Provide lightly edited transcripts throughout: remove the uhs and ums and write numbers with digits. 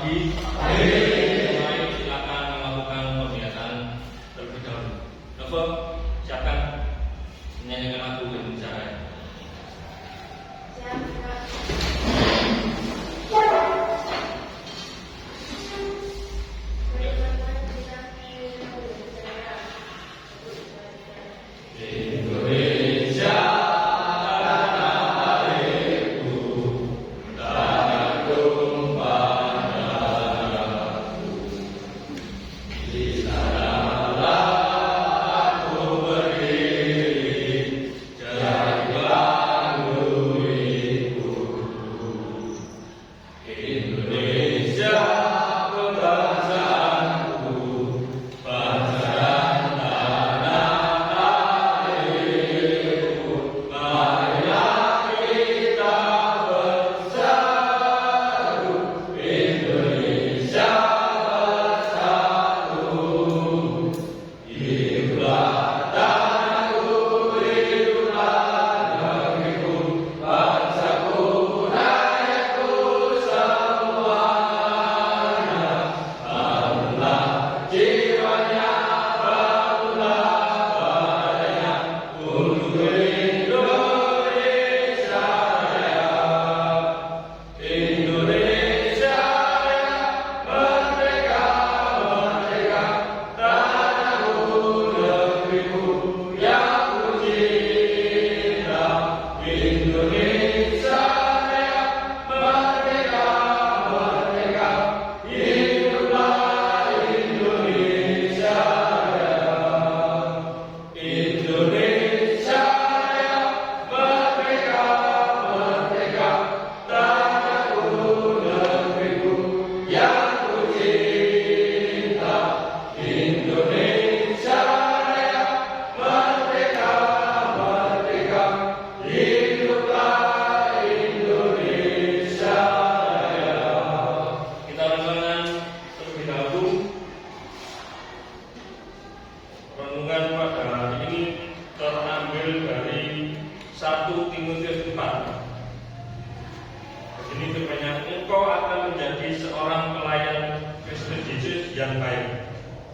pagi. Mulai silakan melakukan pembiasaan terlebih dahulu. Novo, silakan menyanyikan lagu Indonesia Raya.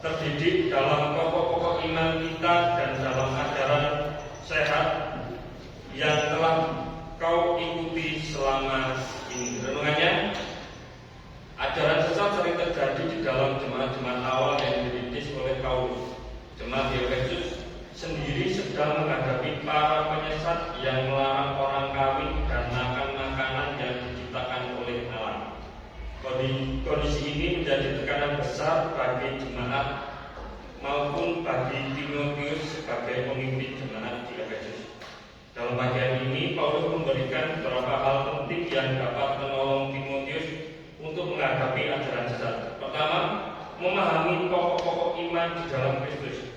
Terdidik dalam pokok-pokok iman kita dan dalam ajaran sehat yang telah kau ikuti selama ini. Renungannya, ajaran sesat sering terjadi di dalam jemaat-jemaat awal yang dirintis oleh Paulus. Jemaat di Efesus sendiri sedang menghadapi para penyesat yang melarang orang kawin dan makan makanan yang diciptakan oleh Allah. Kondisi ini menjadi tekanan besar bagi jemaat maupun bagi Timotius sebagai pemimpin jemaat di Efesus. Dalam bagian ini, Paulus memberikan beberapa hal penting yang dapat menolong Timotius untuk menghadapi ajaran sesat. Pertama, memahami pokok-pokok iman di dalam Kristus.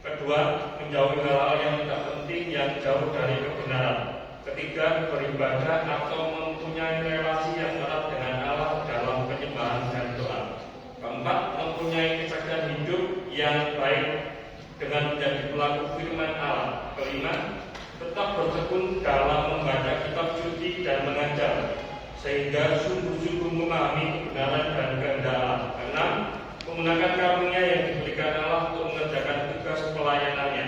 Kedua, menjauhi hal-hal yang tidak penting yang jauh dari kebenaran. Ketiga, beribadah atau mempunyai relasi yang erat dengan Allah dalam penyembahan dan doa. Keempat, mempunyai kesaksian hidup yang baik dengan menjadi pelaku firman Allah. Kelima, tetap bertekun dalam membaca kitab suci dan mengajar, sehingga sungguh-sungguh memahami kebenaran dan kehendak Allah. Keenam, menggunakan karunia yang diberikan Allah untuk mengerjakan tugas pelayanannya.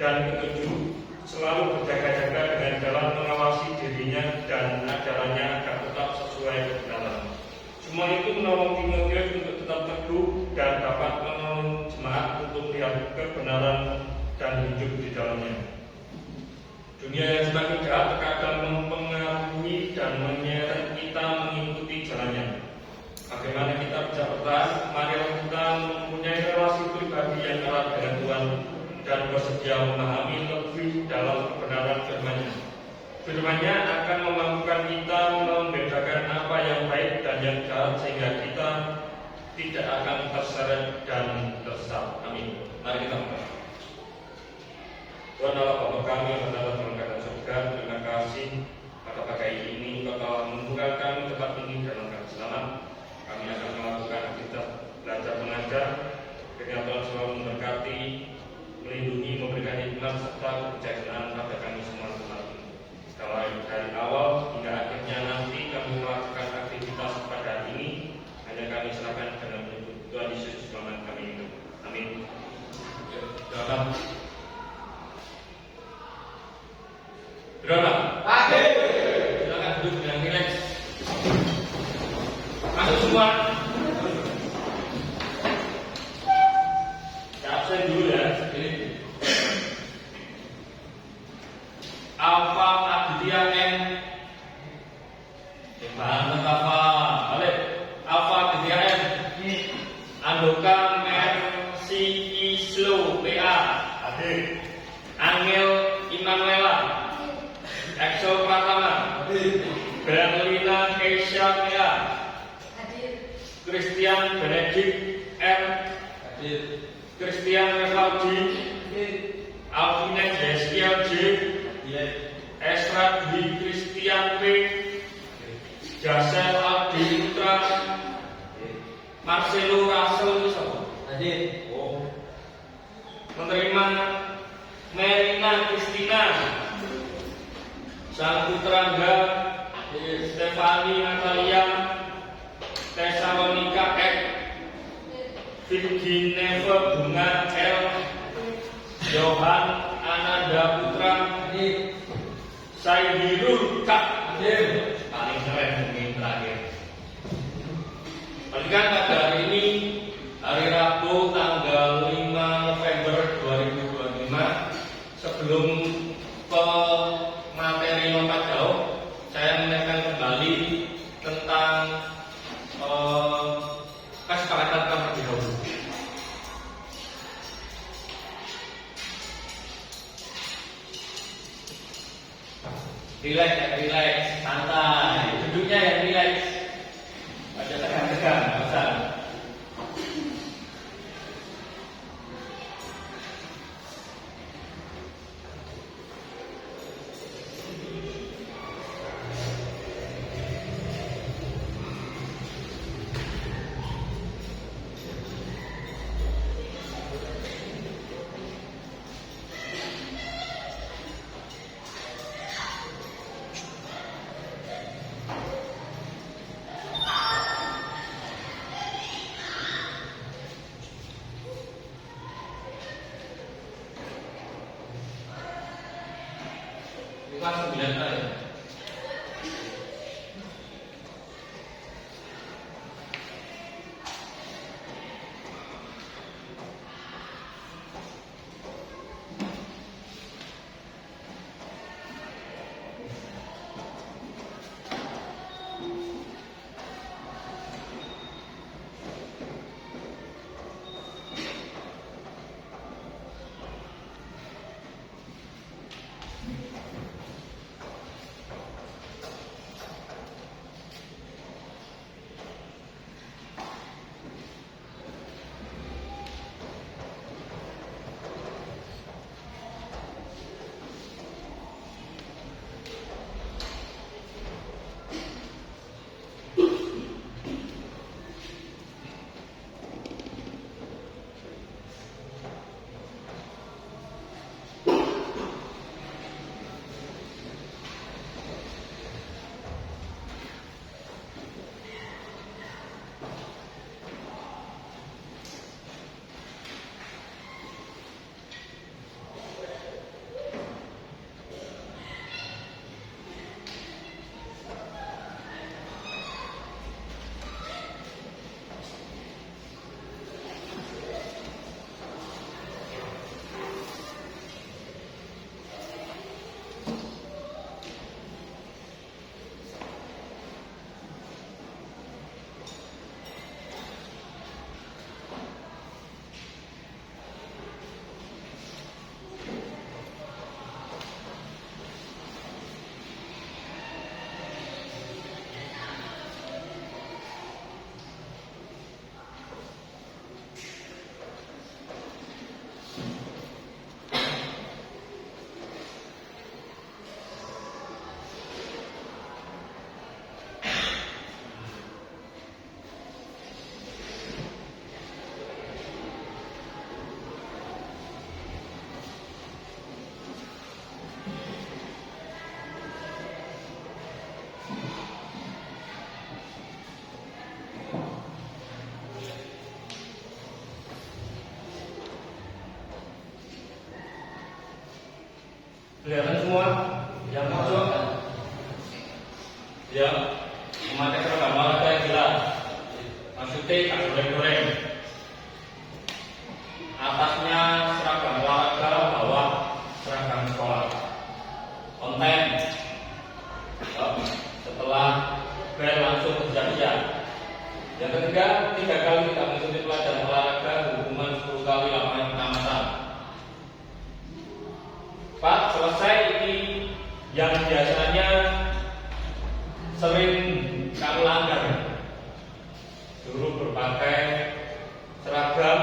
Dan ketujuh, selalu berjaga-jaga dengan jalan mengawasi dirinya dan ajarannya agar tetap sesuai kebenaran. Semua itu menolong Timotius untuk tetap teguh dan dapat menolong jemaat untuk melihat kebenaran dan hidup di dalamnya. Dunia yang semakin jahat terkadang mempengaruhi dan menyeret kita mengikuti jalannya. Bagaimana kita bisa bertahan? Marilah kita mempunyai relasi pribadi yang erat dengan Tuhan dan bersedia memahami lebih dalam kebenaran firman-Nya. Firman-Nya akan memampukan kita membedakan apa yang baik dan yang jahat, sehingga kita tidak akan terseret dan tersesat. Amin. Mari kita berdoa. Tuhan Allah Bapa kami yang berada dalam kerajaan surga, terima kasih pada pagi ini Engkau telah mengumpulkan kami tempat ini dalam keadaan selamat. Kami akan melakukan aktivitas belajar mengajar. Kiranya Tuhan selalu memberkati, melindungi, memberikan hikmat serta kebijaksanaan pada kami semua tempat ini. Dari awal hingga akhirnya nanti kami melakukan aktivitas pada hari ini, hanya kami Berapa? Hadir. Silakan duduk dengan rileks. Masuk semua. Absen dulu ya. Ini. Alfa Aditya M. Bahan apa? Balik. Alfa Aditya M. Andoka Mercy Islo PA. Hadir. Angel Immanuela. Exo Pratama. Hadir. Berlina Keisha PA. Christian Benedict R. Hadir. Christian Revaldi. Alvina Deskia J. Esra Dwi Christian P. Jasel Aldi Putra. Marcelo Russell Hadir. Oh. Menerima Merina Kristina. Sang Putrangga Stefani Natalia. Tesalonika X. Vicky Neve Bunga L. Johan Ananda Putra. Saidirul Kak. Paling keren mungkin terakhir. Perhatikan pada hari ini, hari Rabu tanggal 5 November 2025. Sebelum ke materi lompat jauh, saya menyampaikan kembali tentang kesepakatan terlebih dahulu. Relax, santai. Duduknya yang relax. Ada tegang-tegang, nggak usah. Kelas 9 kali. Kelihatan semua? Yang masuk ya memakai seragam olahraga yang jelas. Maksudnya tak goreng-goreng. Atasnya seragam olahraga, bawah seragam sekolah. Konten. Setelah bel langsung kerja. Yang ketiga, 3 kali tidak mengikuti pelajaran olahraga, hukuman 10 kali lapangan pengamatan. Pak, selesai ini yang biasanya sering kamu langgar. Dulu berpakai seragam,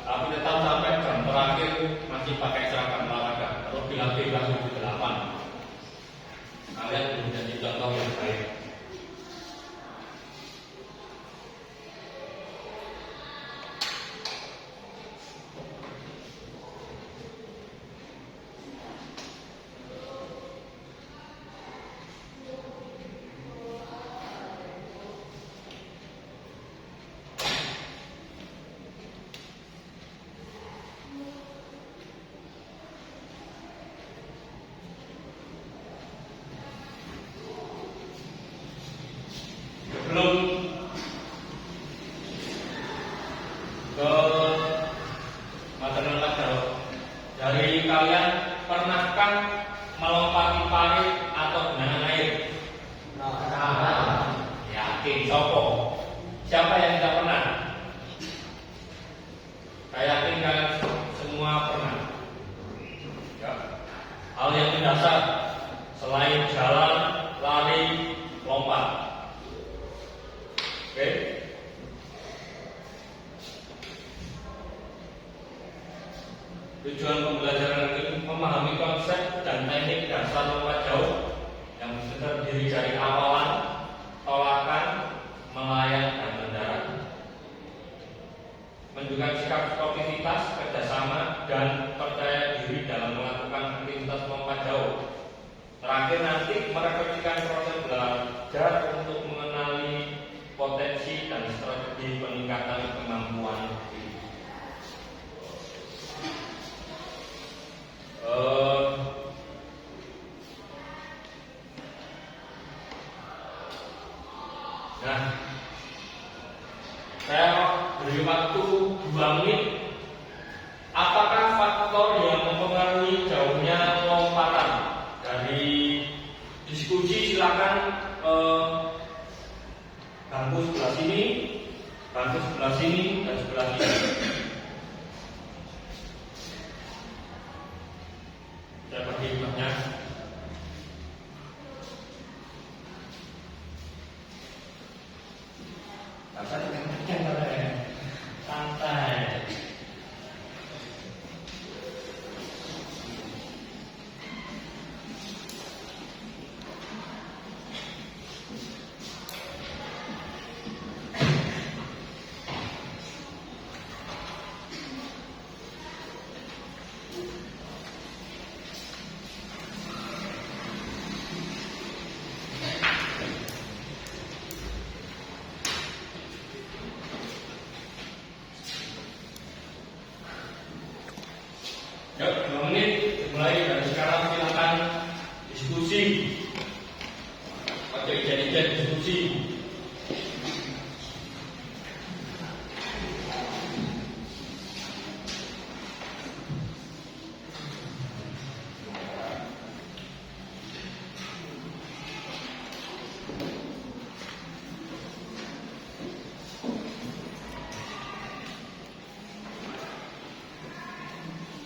tapi tetap sampai jam terakhir masih pakai seragam olahraga. Terlebih lagi kelas 8. Kalian belum jadi contoh yang baik. Sebelum ke materi olahraga, dari kalian pernahkah melompati parit atau genangan air? Yakin, sopo? Siapa yang tidak pernah? Saya yakin kalian semua pernah. Ya. Hal yang mendasar selain jalan, lari, lompat. Oke. Tujuan pembelajaran ini memahami konsep dan teknik dasar lompat jauh yang terdiri dari awalan, tolakan, melayang, dan mendarat. Menunjukkan sikap sportivitas, kerjasama, dan percaya diri dalam melakukan aktivitas lompat jauh. Terakhir nanti merefleksikan proses belajar untuk mengenali potensi dan strategi peningkatan kemampuan diri. Nah, saya beri waktu 2 menit. Apakah faktor yang mempengaruhi jauhnya lompatan? Dari diskusi silakan bangku sebelah sini, bangku sebelah sini, dan sebelah sini. Saya bagi hikmahnya. Santai. Ya, 2 menit mulai dari sekarang. Silakan diskusi. Pakai ijazah diskusi.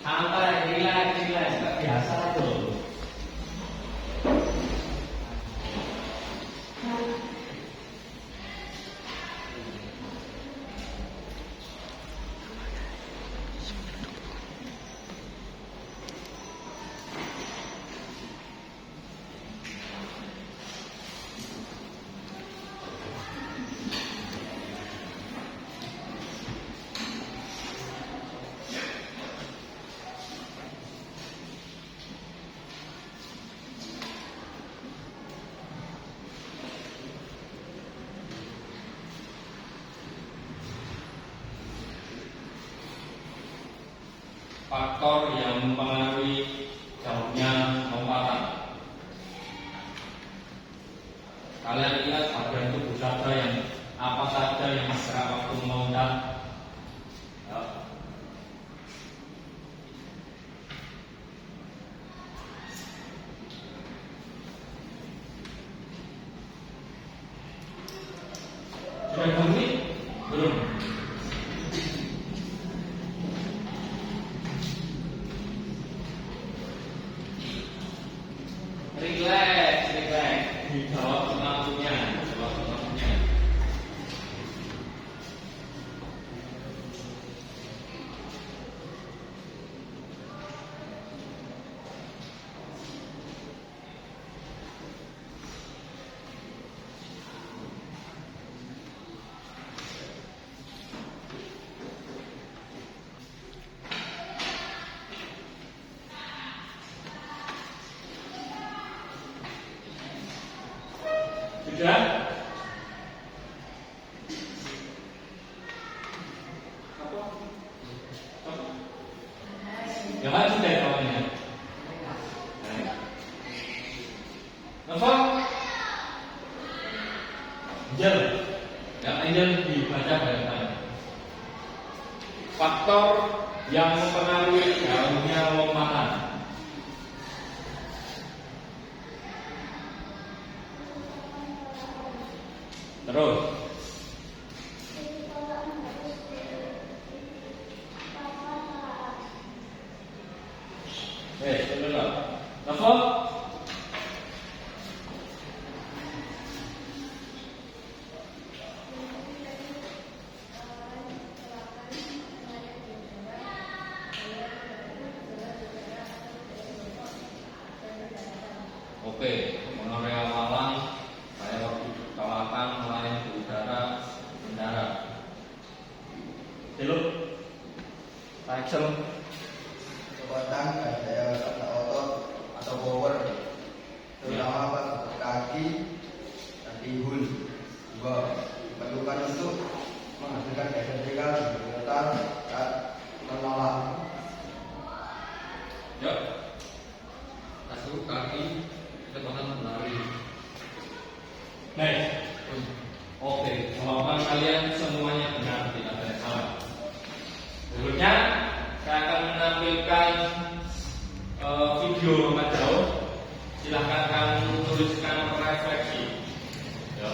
Santai, relax, biasa itu. Faktor yang mempengaruhi jauhnya lompatan. Kalian ingat pada itu bersabda yang apa saja yang masyarakat waktu mengucap. Ya. Sudah bunyi? Belum. Relax. Dijawab lampunya. Sudah? Ya kan sudah kawannya. Apa? Angel. Ya Angel dibaca baik-baik. Faktor yang mempengaruhi daunnya lompatan. Terus. Dulu. Apa? Oke, monoreal Malang, saya waktu kawakan melayang di udara, mendarat. Halo, Axel. Kekuatan daya kata otot atau power, terutama apa kaki dan pinggul juga diperlukan untuk menghasilkan daya vertikal bergetar saat menolak. Yuk, masuk kaki, kecepatan berlari. Next. Oke, jawaban kalian semuanya benar, tidak ada yang salah. Berikutnya saya akan menampilkan video lompat jauh. Silahkan kamu tuliskan refleksi. Ya,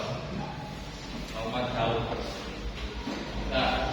lompat jauh. Nah.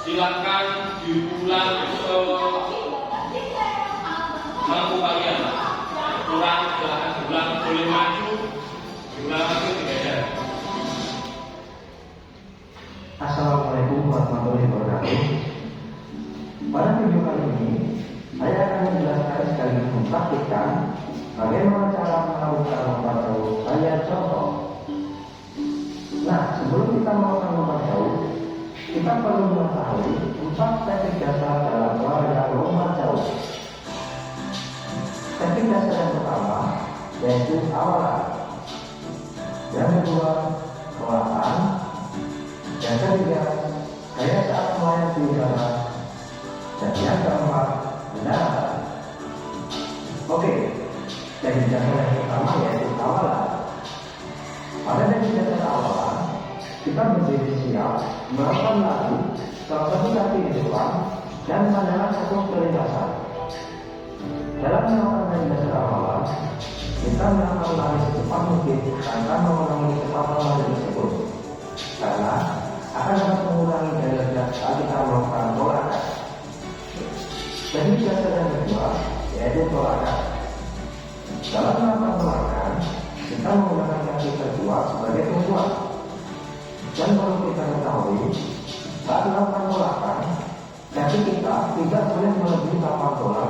Silakan diulang mampu kalian. Kurang silakan diulang, boleh maju, diulang lagi tidak ada. Assalamualaikum warahmatullahi wabarakatuh. Pada video kali ini, saya akan menjelaskan sekaligus mempraktikkan bagaimana cara melakukan lompat jauh. Saya contoh. Nah, sebelum kita melakukan lompat jauh, kita perlu mengetahui 4 teknik dasar dalam olahraga lompat jauh. Teknik dasar yang pertama yaitu awalan, yang kedua perlahan, yang ketiga gaya saat melayang di udara, dan yang keempat mendarat. Oke, teknik dasar yang pertama yaitu awalan. Pada teknik dasar awalan, kita berdiri siap melakukan lari, salah satu kaki di depan dan pandangan fokus ke lintasan. Dalam melakukan teknik dasar awalan, kita melakukan lari secepat mungkin tanpa mengurangi kecepatan lari tersebut, karena akan dapat mengurangi daya ledak saat kita melakukan tolakan. Teknik dasar yang kedua yaitu tolakan. Dalam melakukan gerakan, kita menggunakan kaki kedua sebagai tumpuan. Dan perlu kita ketahui, saat melakukan gerakan, kaki kita tidak boleh melebihi papan bola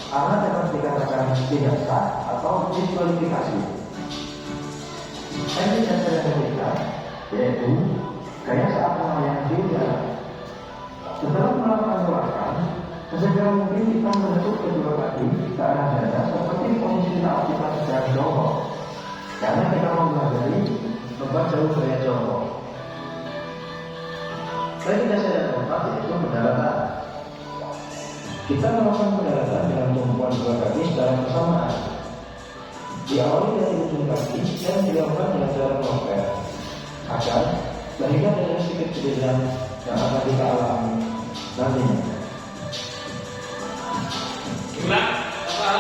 karena dapat dikatakan tidak sah atau diskualifikasi. Teknik dasar yang ketiga yaitu gaya saat melayang di udara. Setelah melakukan gerakan, sesegera mungkin kita menekuk kedua kaki ke arah dada seperti posisi saat kita sedang jongkok, karena kita mempelajari membuat jauh gaya jongkok. Teknik dasar yang keempat yaitu pendaratan. Kita melakukan pendaratan dengan tumpuan dua kaki secara bersamaan. Diawali dari ujung kaki dan dilakukan dengan cara melompat agar terhindar dari sedikit cedera yang akan kita alami nantinya. Gimana? Apa?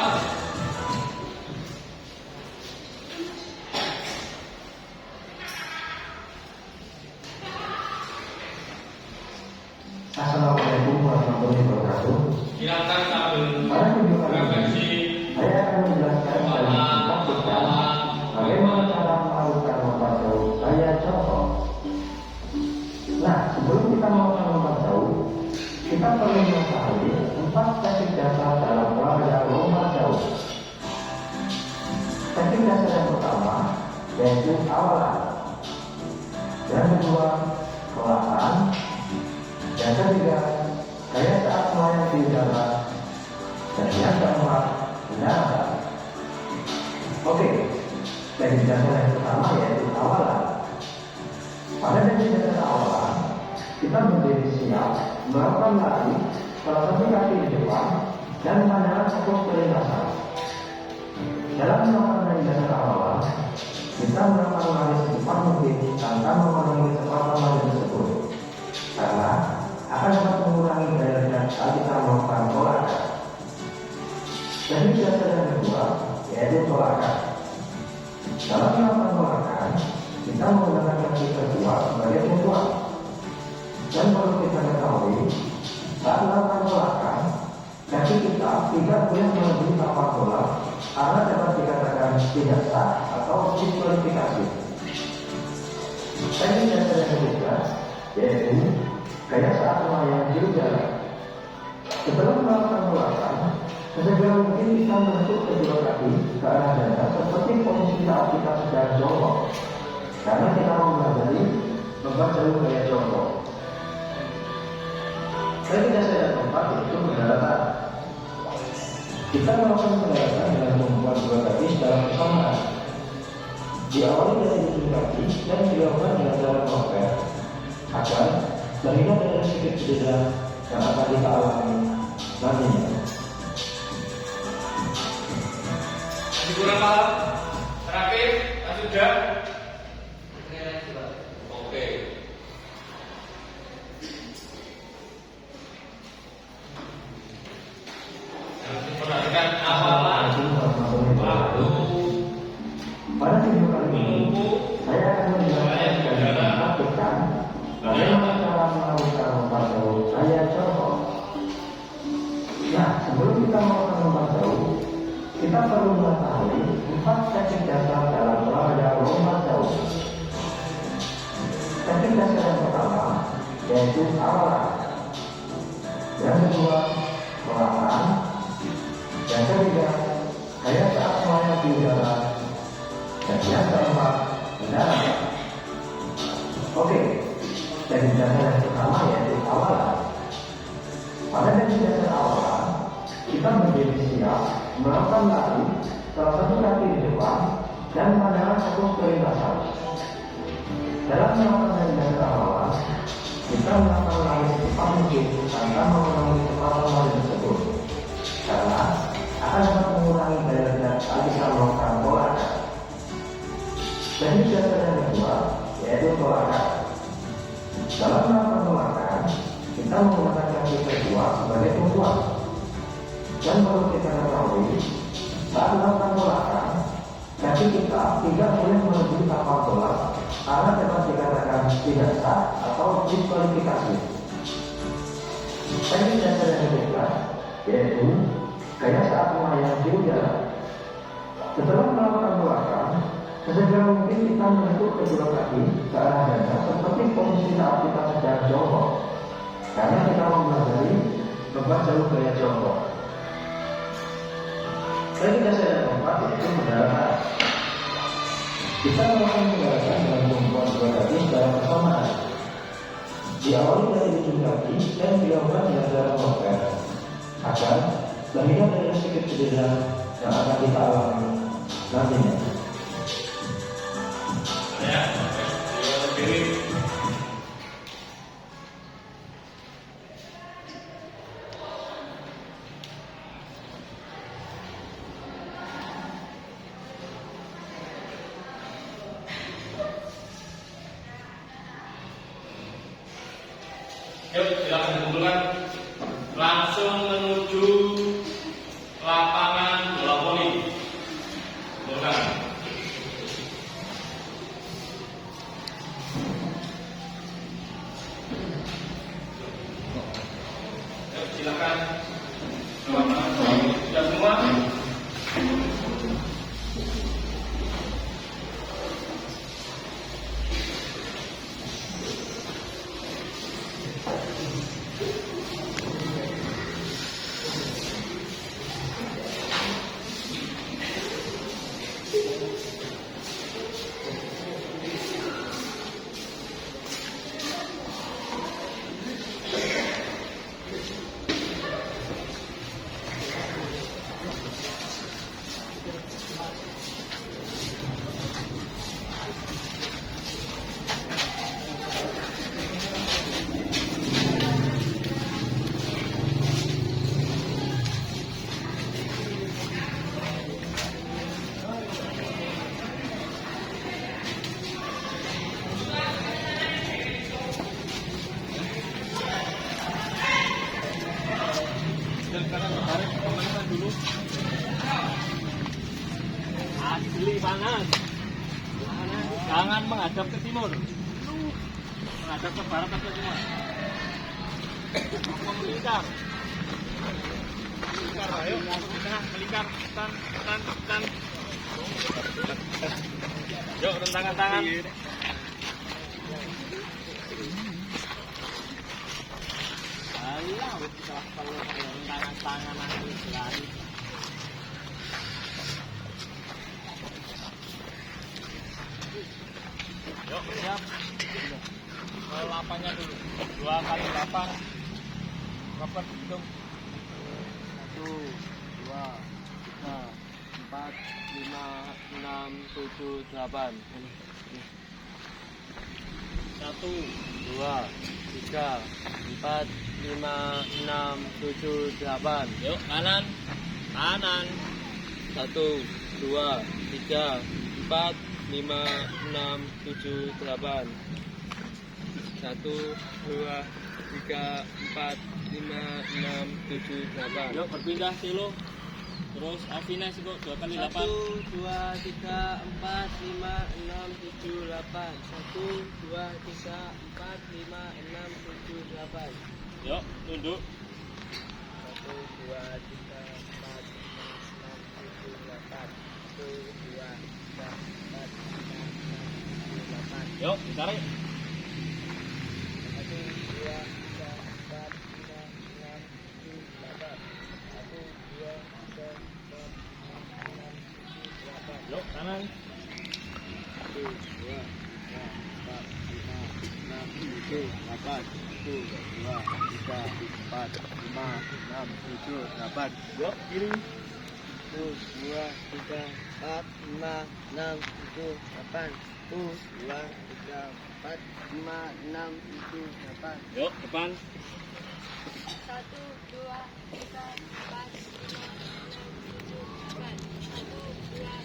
Assalamualaikum warahmatullahi wabarakatuh. Silakan sambil Pada video kali ini, refleksi. saya akan menjelaskan dan menjelaskan bagaimana cara melakukan lompat jauh gaya contoh. Nah, sebelum kita melakukan lompat jauh, kita perlu mengetahui 4 teknik dasar dalam olahraga lompat jauh. Teknik dasar yang pertama yaitu awalan, yang kedua kelatan, yang ketiga gaya saat melayang di udara, dan yang keempat pendaratan. Oke, teknik dasar yang pertama yaitu awalan. Pada teknik dasar awalan, kita berdiri siap melakukan lari, salah satu kaki di depan dan pandangan fokus ke lintasan. Dalam melakukan teknik dasar awalan, kita melakukan lari secepat mungkin tanpa memenuhi kecepatan lari tersebut, karena akan dapat mengurangi daya tarik saat kita melakukan tolakan. Teknik dasar yang kedua yaitu tolakan. Dalam melakukan tolakan, kita menggunakan kaki kedua sebagai tumpuan. Dan perlu kita ketahui, saat melakukan tolakan, kaki kita tidak boleh melebihi papan bola karena dapat dikatakan tidak sah atau diskualifikasi. Teknik dasar yang ketiga yaitu gaya saat melayang di udara. Setelah melakukan tolakan, sesegera mungkin kita menekuk kedua kaki ke arah dada seperti posisi saat kita sedang jongkok, karena kita mempelajari membuat jauh gaya jongkok. Teknik dasar yang keempat yaitu pendaratan. Kita melakukan pendaratan dengan tumpuan dua kaki secara bersamaan. Diawali dari ujung kaki dan dilakukan dengan cara melompat agar terhindar dari sedikit cedera yang akan kita alami nantinya. Masih kurang paham? Terakhir, sudah? Oke. Perhatikan awalan waktu Pada video kali ini, menunggu saya akan menjelaskan dan melakukan bagaimana cara melakukan lompat jauh gaya contoh. Nah, sebelum kita melakukan lompat jauh, kita perlu mengetahui 4 teknik dasar dalam olahraga lompat jauh. Teknik dasar yang pertama yaitu awalan, yang kedua kelatan, yang ketiga gaya saat melayang di udara, dan yang keempat pendaratan. Oke, teknik dasar yang pertama yaitu awalan. Pada teknik dasar awalan, kita berdiri siap melakukan lari, salah satu kaki di depan dan pandangan fokus ke lintasan. Dalam melakukan teknik dasar awalan, kita melakukan lari secepat mungkin tanpa mengurangi kecepatan lari tersebut, karena akan dapat mengurangi daya tarik saat kita melakukan tolakan. Teknik dasar yang kedua yaitu tolakan. Dalam melakukan tolakan, kita menggunakan kaki kedua sebagai tumpuan. Dan perlu kita ketahui, saat melakukan tolakan, kaki kita tidak boleh melebihi papan bola karena dapat dikatakan tidak sah atau diskualifikasi. Teknik dasar yang ketiga yaitu gaya saat melayang di udara. Setelah melakukan belakang, sesegera mungkin kita menekuk kedua kaki ke arah dada seperti posisi saat kita sedang jongkok. Karena kita mempelajari membuat jauh gaya jongkok. Teknik yang keempat yaitu pendarahan. Kita melakukan pendarahan dengan membuat dua kaki secara bersamaan. Diawali dari ujung kaki dan dilakukan dengan cara melonggar agar terhindar dari sedikit cedera yang akan kita alami nantinya. Ya, berdiri. Yuk, silakan dikumpulkan. Langsung menuju lapangan bola voli. Kumpulkan. Yuk, silakan. Lapangan bola voli. Sudah semua? Asli panas. Jangan menghadap ke timur. Menghadap ke barat atau timur. Melingkar. Melingkar, ayo. Tengah, melingkar. Tan. Yuk, rentangkan tangan. Alah, kalau rentangkan tangan nanti lari. Yuk, siap. Lapangnya dulu. 2 kali lapang. Rapat hitung. 1, 2, 3, 4, 5, 6, 7, 8. 1, 2, 3, 4, 5, 6, 7, 8. Yuk, kanan. 1, 2, 3, 4, 5, 6, 7, 8. 1, 2, 3, 4, 5, 6, 7, 8. Yuk, berpindah silo. Terus Afines kok 2 kali 8. 1, 2, 3, 4, 5, 6, 7, 8. 1, 2, 3, 4, 5, 6, 7, 8. Yuk, tunduk. 1, 2, 3, 4, 5, 6, 7, 8. 1, 2, 3, 4, 5, 6, 7, 8. Yuk, ditarik. 1, 2, 3, 4, 5, 6, 7, 8. 1, 2, 3, 4, 5, 6, 7, 8. Yuk, kanan. 1, 2, 3, 4, 5, 6, 7, 8. 1, 2, 3, 4, 5, 6, 7, 8. Yuk, kiri. 1, 2, 3, 4, 5, 6, 7, 8. 1, 2, 3, 4, 5, 6, 7, 8. Yuk, depan. 1, 2, 3, 4, 5, 6, 7, 8. 1, 2, 3,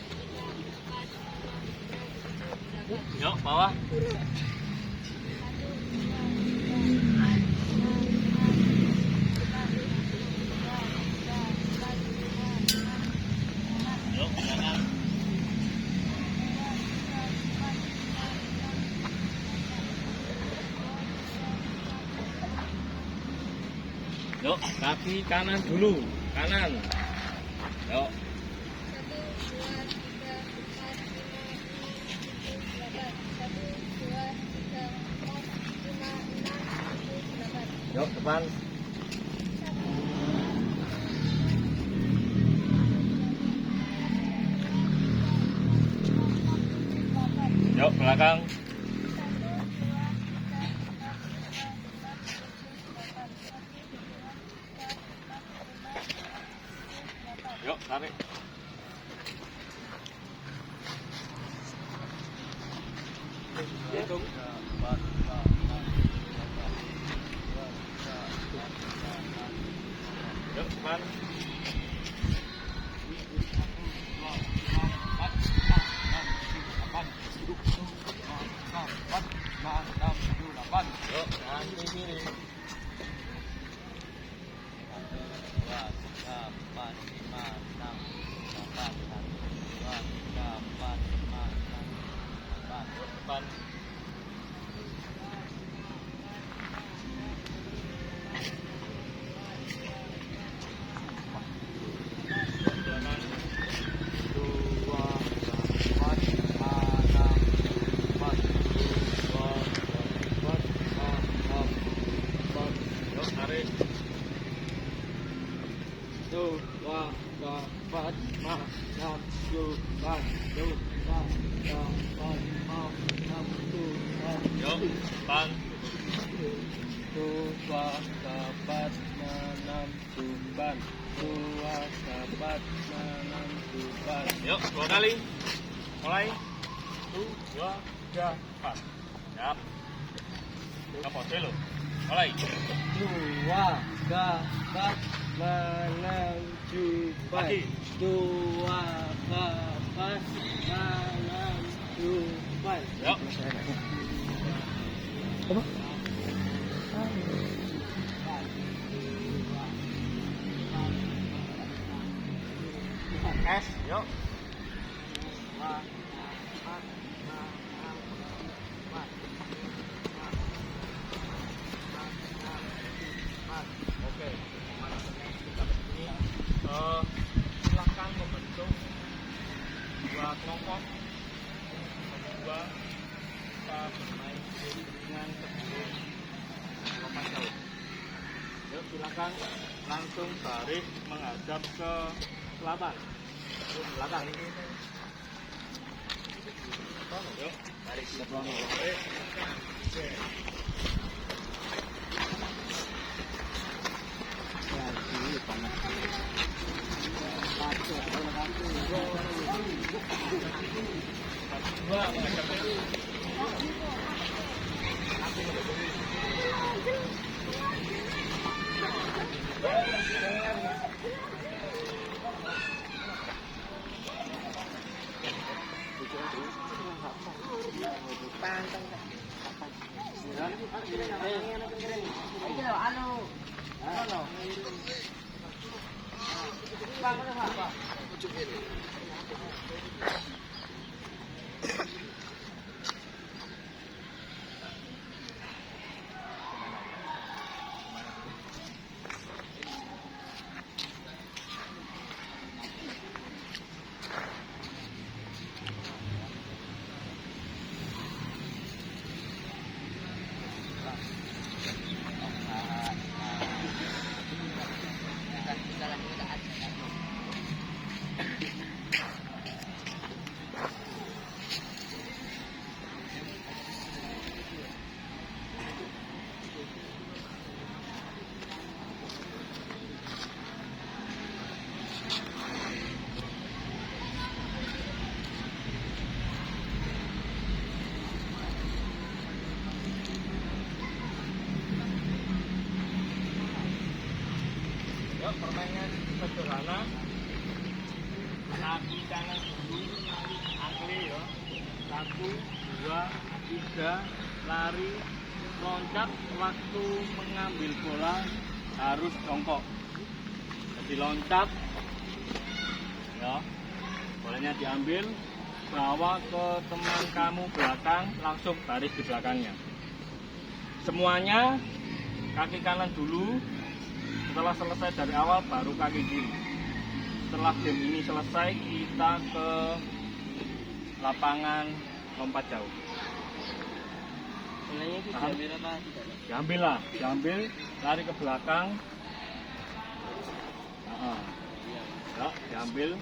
4, 5, 6, 7, 8. Yuk, bawah. 1, 2, 3, 4, 5, 6, 7, 8. Yuk, kanan. Yuk, kaki kanan dulu. Kanan. Yuk. 1, 2, 3, depan. Yuk belakang. Yuk tarik. Hitung. Yuk depan. Yuk jangan kiri. 1, 2, 3, 4, 5, 6, 7, 8. Depan. Yuk tarik. 1, 2, 3, 4, 5, 6, 7, 8. Yuk depan. 1, 2, 3, 4, 5, 6, 7, 8. Yuk 2 kali. Mulai. 1, 2, 3, 4. Siap. Kapot dulu. Mulai. 2, 3, 4, 5, 6, 7, 8. 2, 4, 5, 6, 7, 8. Yuk. Apa? S, yuk. Oke. Silakan membentuk 2 kelompok. Kedua, kita bermain dengan sebelum lompat jauh. Yuk silakan langsung baris menghadap ke selatan. Yuk belakang. Yuk baris ke belakang. Yuk permainan sederhana. Kaki kanan dulu, angkli ya. 1, 2, 3, lari, loncat. Waktu mengambil bola harus jongkok. Jadi loncat, ya. Bolanya diambil, bawa ke teman kamu belakang, langsung baris di belakangnya. Semuanya kaki kanan dulu. Setelah selesai dari awal baru kaki kiri. Setelah game ini selesai kita ke lapangan lompat jauh. Nilainya itu diambil apa tidak? Diambil lah, diambil lari ke belakang. Ya, diambil.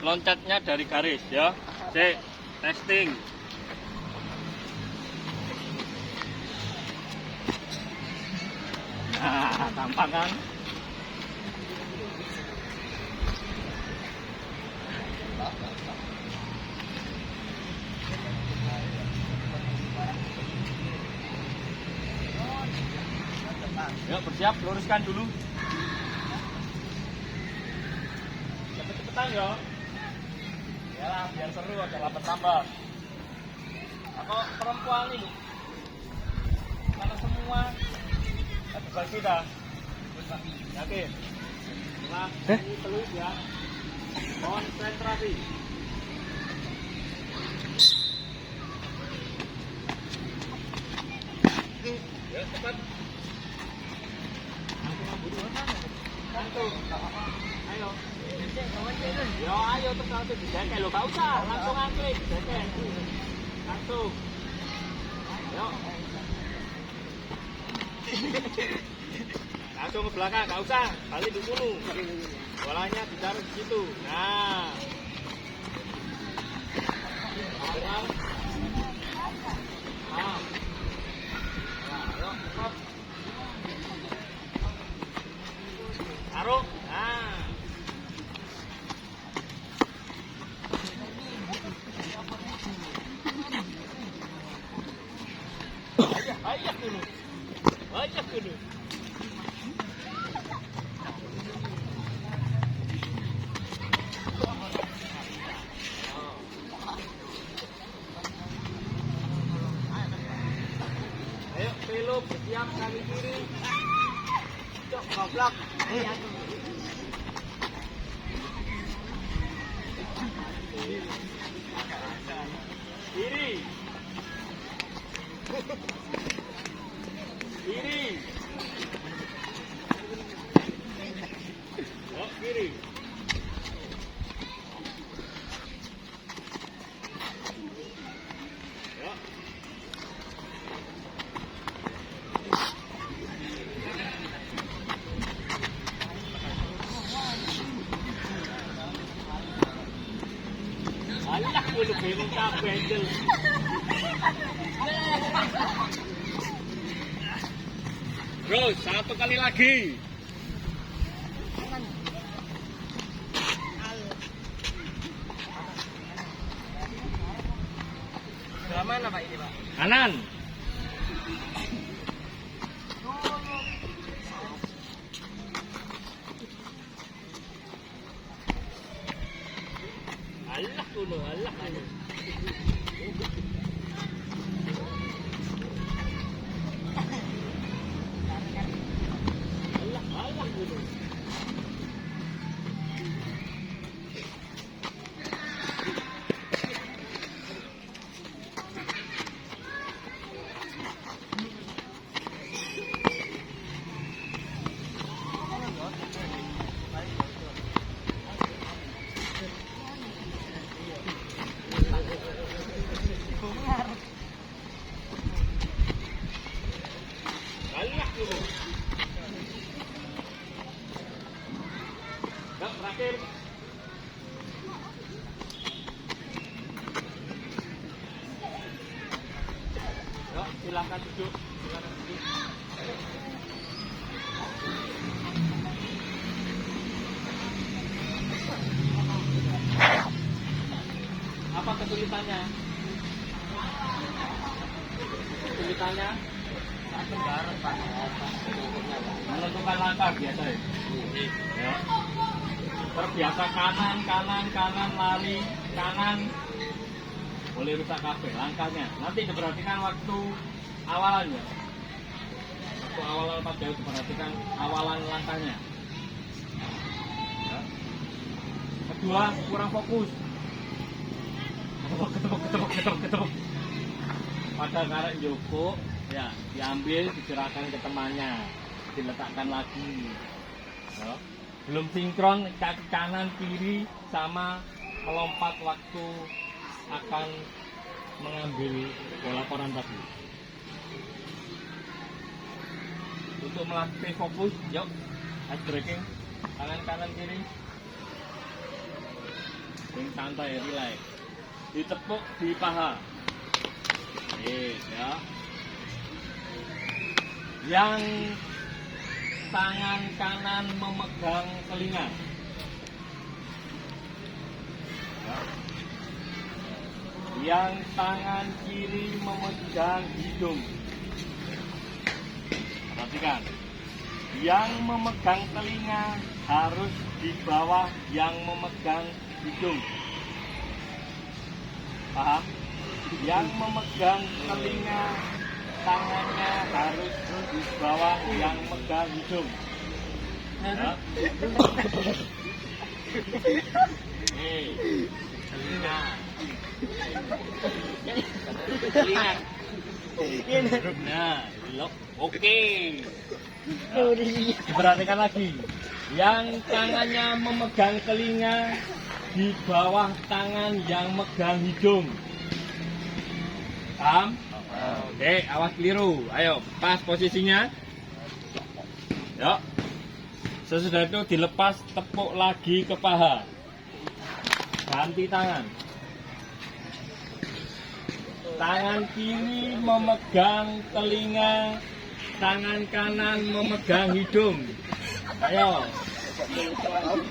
Loncatnya dari garis ya. Cek, testing. Nah, gampang kan? Yuk bersiap, luruskan dulu. Cepet-cepetan ya. Yalah, biar seru ada lambat-lambat. Aku perempuan ini, kalau semua tugas kita. Yakin? Nah, ini peluit ya. Konsentrasi. Yuk cepat. Langsung, ayo. Yo, ayo terus langsung dijaga lo, gak usah langsung angklik, dijaga. Langsung. Yo. Langsung ke belakang, gak usah balik dulu. Bolanya ditaruh di situ. Nah. Nah. Taruh. Nah. Ayak dulu. Ayak dulu. Ayo, pelo bersiap kaki kiri. Cok, goblok. Kiri. Kiri. Oh, kiri. Ya. Alah, kudu bingung kabeh jel. Terus, satu kali lagi. Sebelah mana Pak ini Pak? Kanan. Allah kuno, Allah kuno. Allah kuno. Allah kuno. Dah terakhir. Yuk, silakan duduk. Silakan duduk. Apa kesulitannya? Kesulitannya? Menentukan langkah biasa ya. Ya. Terbiasa kanan, kanan, kanan, lari, kanan. Boleh rusak kabeh langkahnya. Nanti diperhatikan waktu awalannya. Waktu awal pada diperhatikan awalan langkahnya. Ya. Kedua, kurang fokus. Ketepuk. Pada karek joko, ya diambil, diserahkan ke temannya, diletakkan lagi. Ya. Belum sinkron kaki kanan kiri sama melompat waktu akan mengambil bola koran tadi. untuk melatih fokus. Yuk, ice breaking. Tangan kanan kiri. Yang santai, relax. Ditepuk di paha. Ya. Yang tangan kanan memegang telinga. Ya. Yang tangan kiri memegang hidung. Perhatikan. Yang memegang telinga harus di bawah yang memegang hidung. Paham? Yang memegang telinga tangannya harus di bawah yang megang hidung. Ya. Telinga. Telinga. Nah, oke. Perhatikan lagi. Yang tangannya memegang telinga di bawah tangan yang megang hidung. Paham? Oke, awas keliru. Ayo, pas posisinya. Yuk. Sesudah itu dilepas, tepuk lagi ke paha. Ganti tangan. Tangan kiri memegang telinga, tangan kanan memegang hidung. Ayo.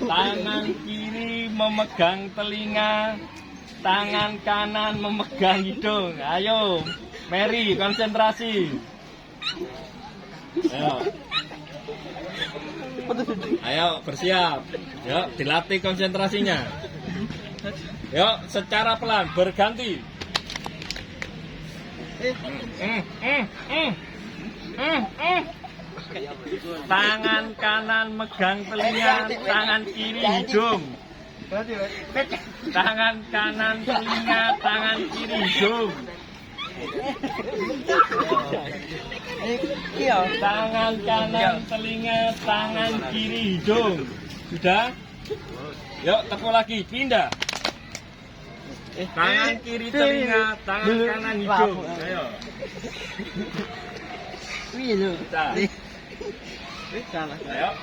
Tangan kiri memegang telinga, tangan kanan memegang hidung. Ayo, Mary, konsentrasi. Ayo, bersiap. Yuk, dilatih konsentrasinya. Yuk, secara pelan, berganti. Tangan kanan megang telinga, tangan kiri hidung. Tangan kanan telinga, tangan kiri hidung. Tangan kanan telinga, tangan kiri hidung. Sudah? Yuk, tepuk lagi, pindah. Tangan kiri telinga, tangan kanan hidung. Ayo. Ayo.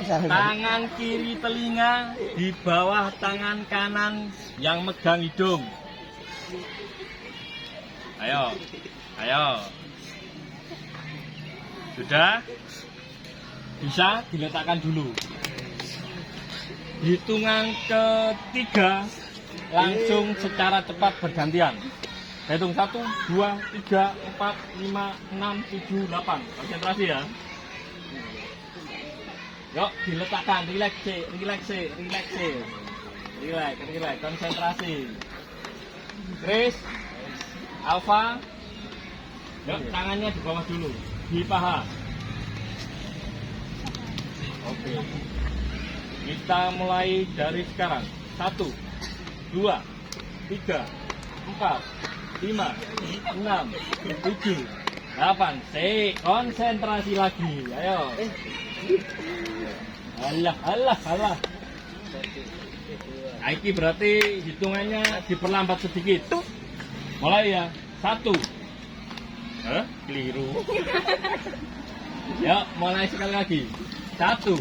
Tangan kiri telinga di bawah tangan kanan yang megang hidung. Ayo. Ayo. Sudah? Bisa diletakkan dulu. Hitungan ketiga langsung secara cepat bergantian. Hitung 1, 2, 3, 4, 5, 6, 7, 8. Konsentrasi ya. Yuk, diletakkan, relax, konsentrasi. Chris, Alfa. Yuk, tangannya di bawah dulu, di paha. Oke. Kita mulai dari sekarang. 1, 2, 3, 4, 5, 6, 7, 8. Konsentrasi lagi. Ayo. Alah. Ini berarti hitungannya diperlambat sedikit. Mulai ya. 1. Keliru. Ya, mulai sekali lagi. 1,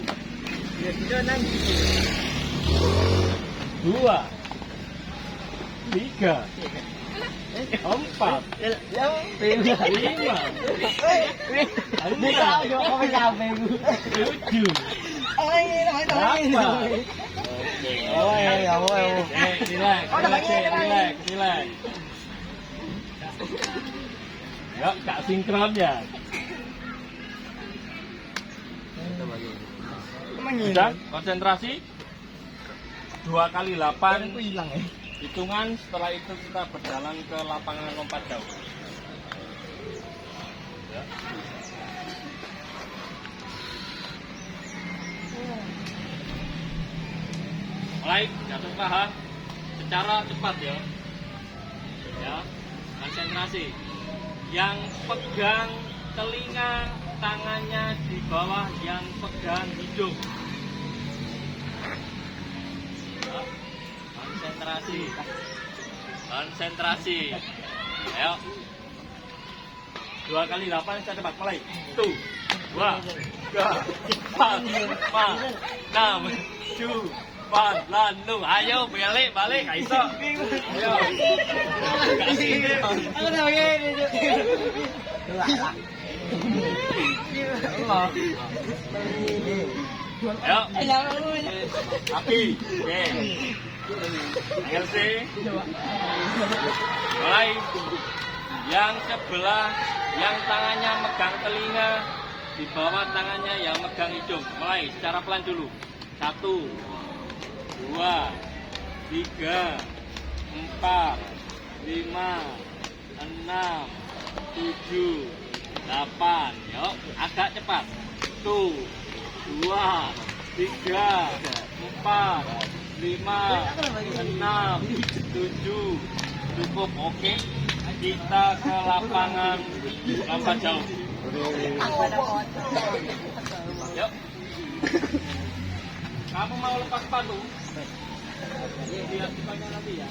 2, 3, 4, 5, 6, 7, 8. Relax. Yuk, gak sinkron ya. Sudah, konsentrasi. 2 kali 8 hitungan. Setelah itu kita berjalan ke lapangan lompat jauh. Ya. Mulai jatuh paha secara cepat ya. Ya, konsentrasi. Yang pegang telinga, tangannya di bawah yang pegang hidung. Ya. Konsentrasi. Ayo. 2 kali 8 kita cepat mulai. 1, 2, 3, 4, 5, 6, 7, 8, lalu ayo balik gak iso. Ayo. Aku udah begini. Ayo. Api. Oke. Angel C. Mulai. Yang sebelah, yang tangannya megang telinga, di bawah tangannya yang megang hidung. Mulai secara pelan dulu. 1, 2, 3, 4, 5, 6, 7, 8. Yuk, agak cepat. 1, 2, 3, 4, 5, 6, 7. Cukup, oke. Kita ke lapangan lompat jauh. Yuk. Kamu mau lepas sepatu? Lihat sepatunya nanti ya.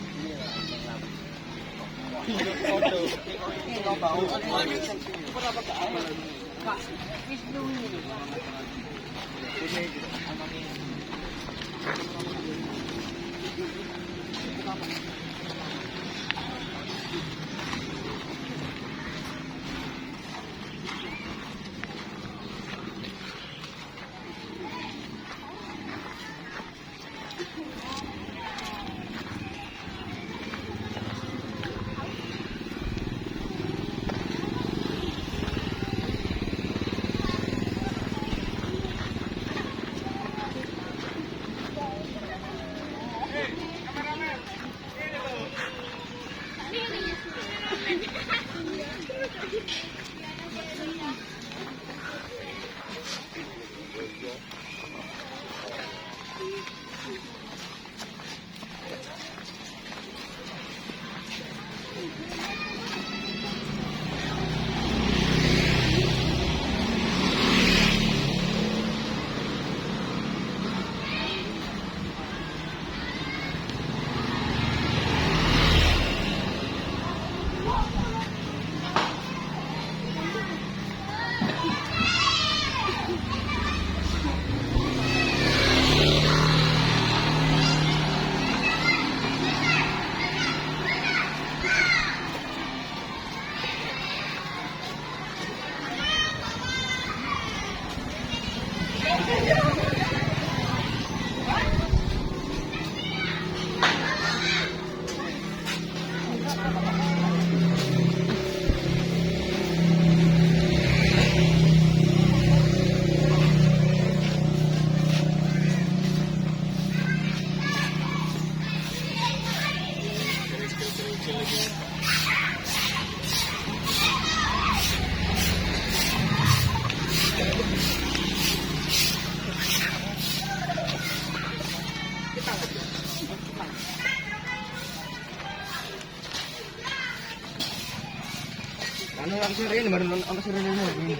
Anu aku sore ini baru aku sore ini.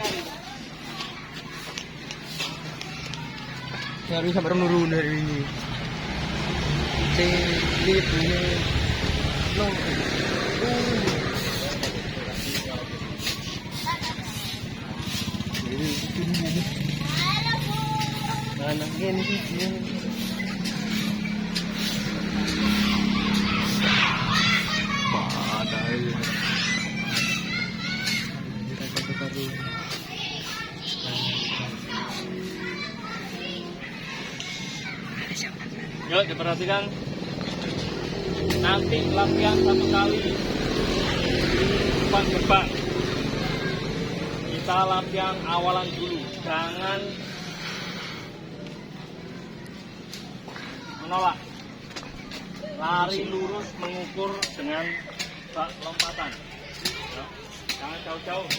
Ya bisa baru nurun dari ini. Lip ini. Long. Mana gini sih? Yuk diperhatikan. Nanti latihan 1 kali di depan gerbang. Kita latihan awalan dulu. Jangan menolak. Lari lurus mengukur dengan lompatan. Yuk. Jangan jauh-jauh.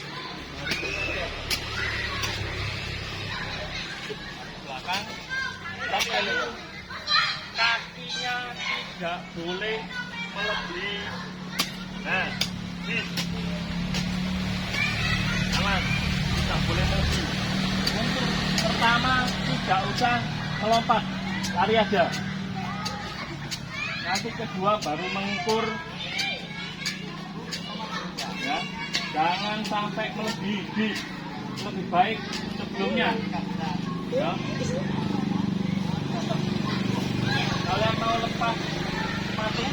Belakang. Latihan dulu. Kakinya tidak boleh melebihi. Nah, ini aman, tidak boleh melebihi. Untuk pertama tidak usah melompat, lari aja. Nanti kedua baru mengukur. Ya, jangan sampai melebihi. Lebih baik sebelumnya. Ya. Kalian mau lepas sepatu?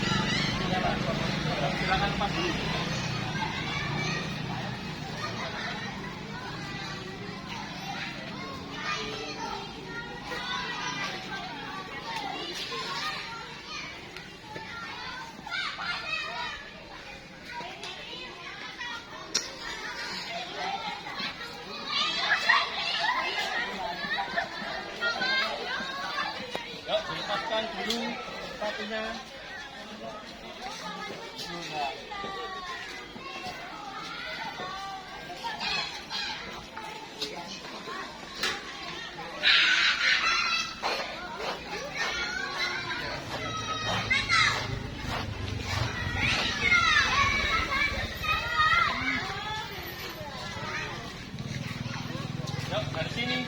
Silakan lepas dulu. Yuk, dilepaskan dulu sepatunya. Yuk, dari sini.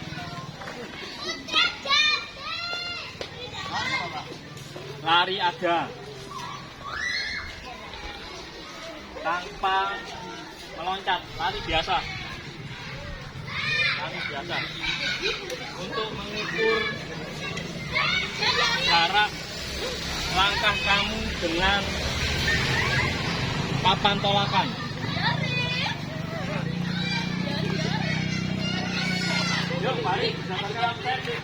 Lari ada tanpa meloncat, lari biasa, untuk mengukur jarak langkah kamu dengan papan tolakan. Yuk, balik, jangan versi.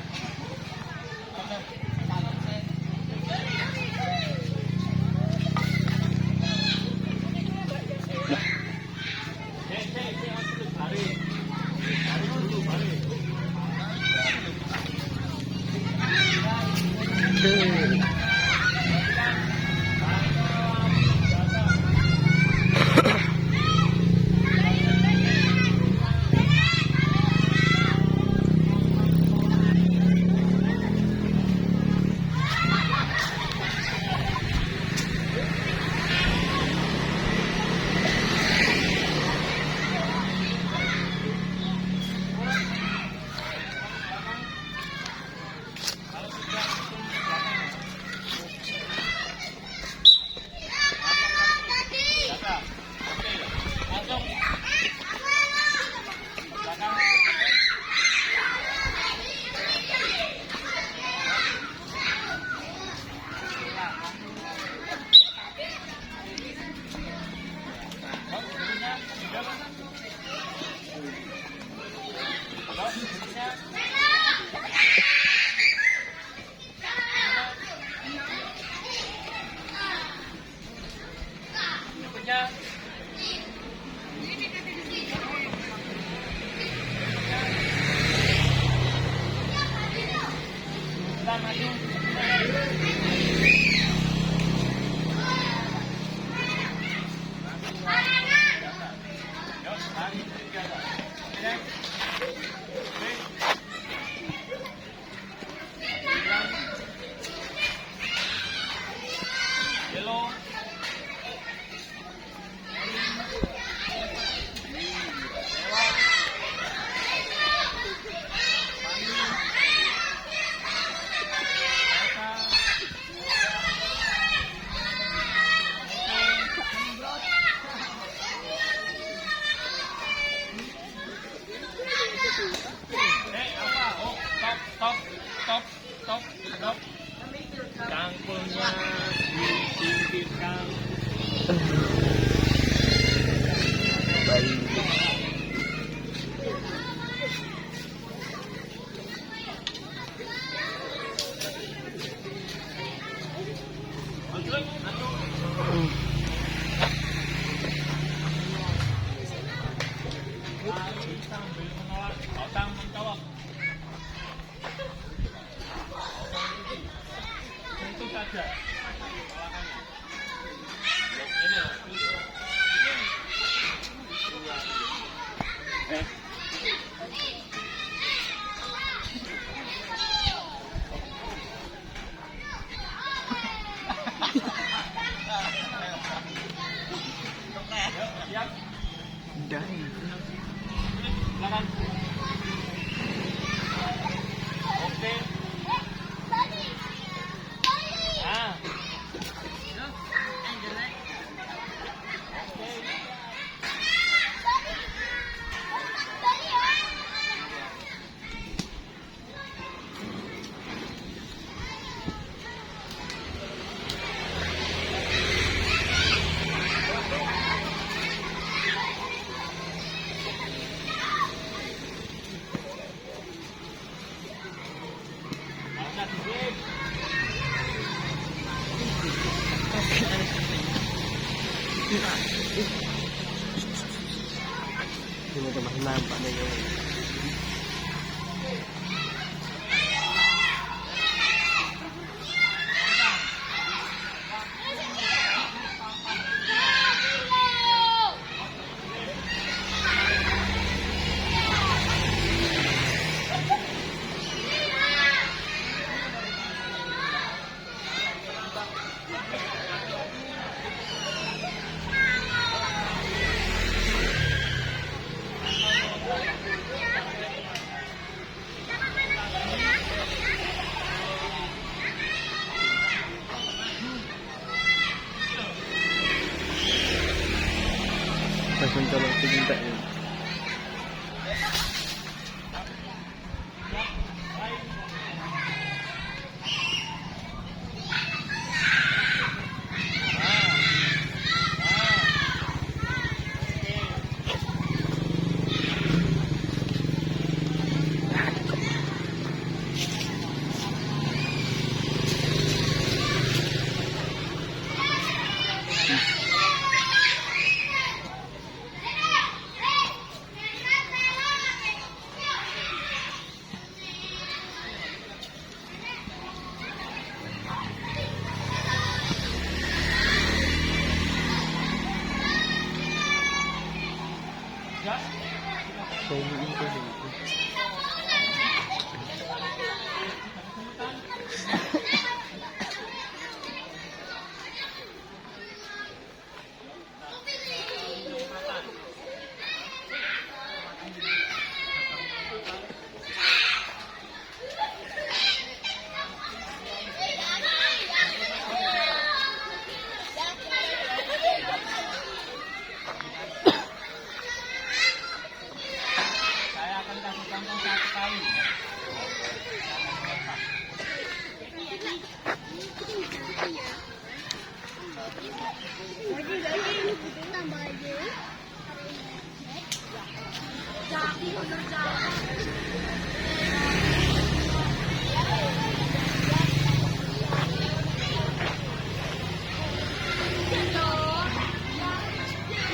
Ini tuh masih nampak nih. Pas mencolok cinta ini.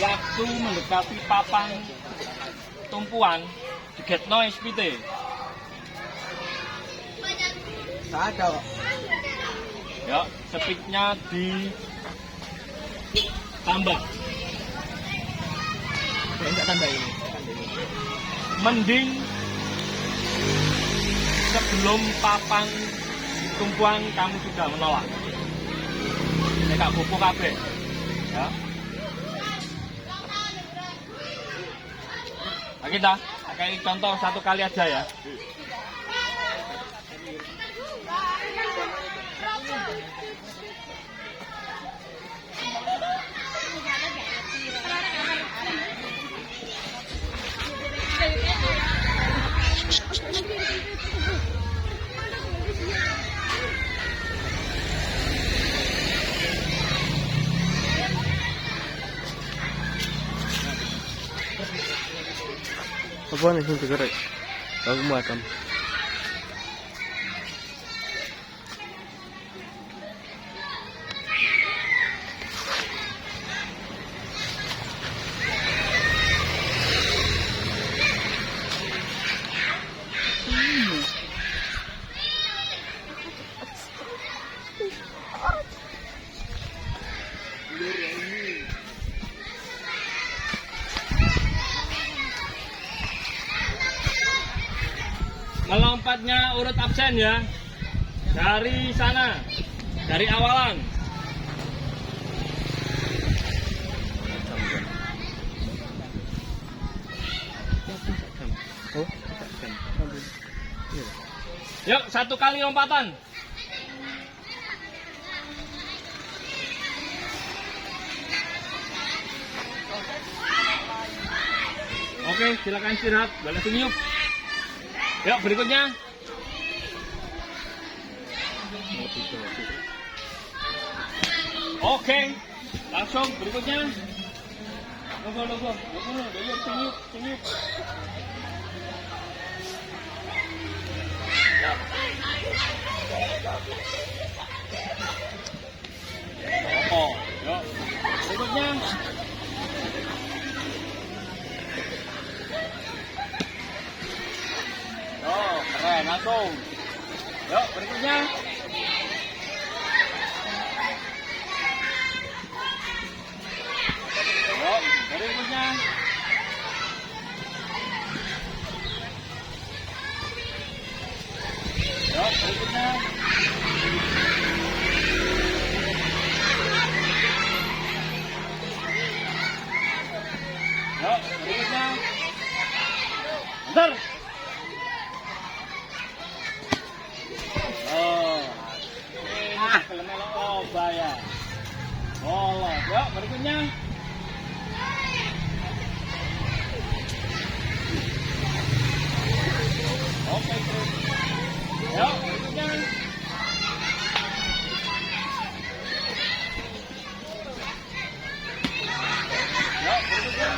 Waktu mendekati papan tumpuan digetno SPT. Nggak ada kok. Ya, speednya ditambah. Enggak tambah ini. Mending sebelum papan tumpuan kamu sudah menolak. Nek buku kabeh. Ya. Nah, kita kayak contoh satu kali aja ya. Apa nih sing digerek? Aku makan. Melompatnya urut absen ya. Dari sana, dari awalan. Oh, Yuk, satu kali lompatan. Oke, silakan istirahat, balas senyum. Yuk, berikutnya. Oke, langsung berikutnya. Logo, senyum. Oh, yuk. berikutnya. Oh, keren, langsung. Yuk, berikutnya. Yuk, berikutnya. Yuk, berikutnya. Yuk, berikutnya. Bentar. Oh, ini filmnya loba ya. Oh, yuk berikutnya. Oke, terus. Yuk, berikutnya. Yuk, berikutnya.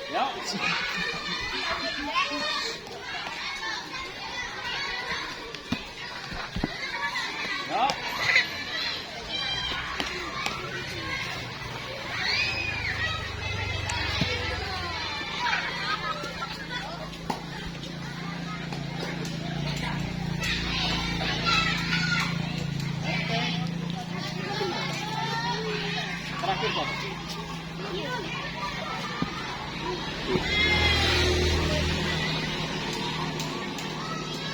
Yuk. Yuk. Terakhir, Bob.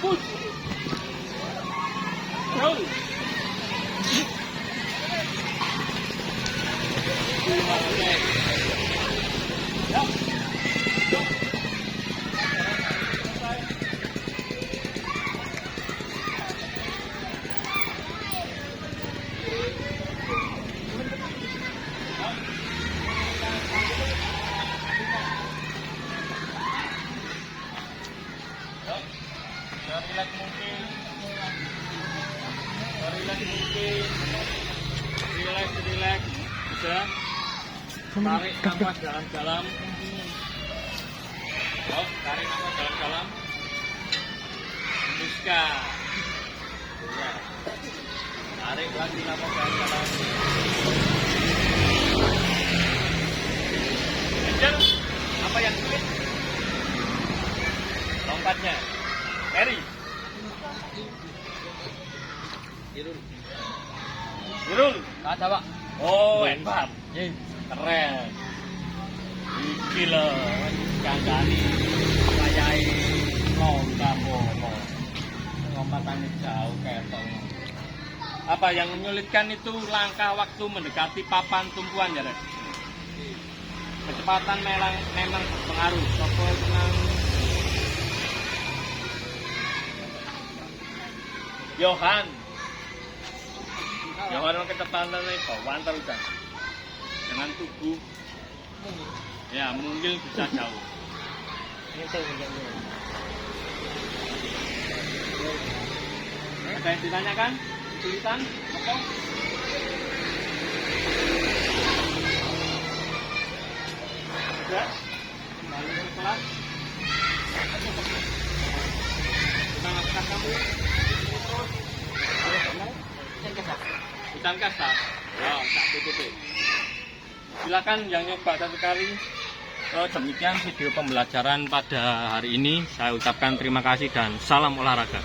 Push. Roll. Relax mungkin. Relax. Bisa. Tarik nafas dalam-dalam. Yuk, tarik nafas dalam-dalam. Hembuskan. Ya. Tarik lagi nafas dalam-dalam. Angel, apa yang sulit? Lompatnya. Mary. Irul. Ada Pak. Oh, hebat. Keren. Iki lho, kandhani wayahe lompat apa. Lompatane jauh ketok. Apa yang menyulitkan itu langkah waktu mendekati papan tumpuan ya, Rek? Kecepatan memang berpengaruh. Sopo senang Johan kecepatan bawaan terusan dengan tubuh ya mungkin bisa jauh. Ada yang ditanyakan? Kesulitan? Apa? Sudah? Kembali ke kelas? Semangat kamu? Hutan kasta. Ya, tak tutup. Silakan yang nyoba satu kali. Demikian video pembelajaran pada hari ini. Saya ucapkan terima kasih dan salam olahraga.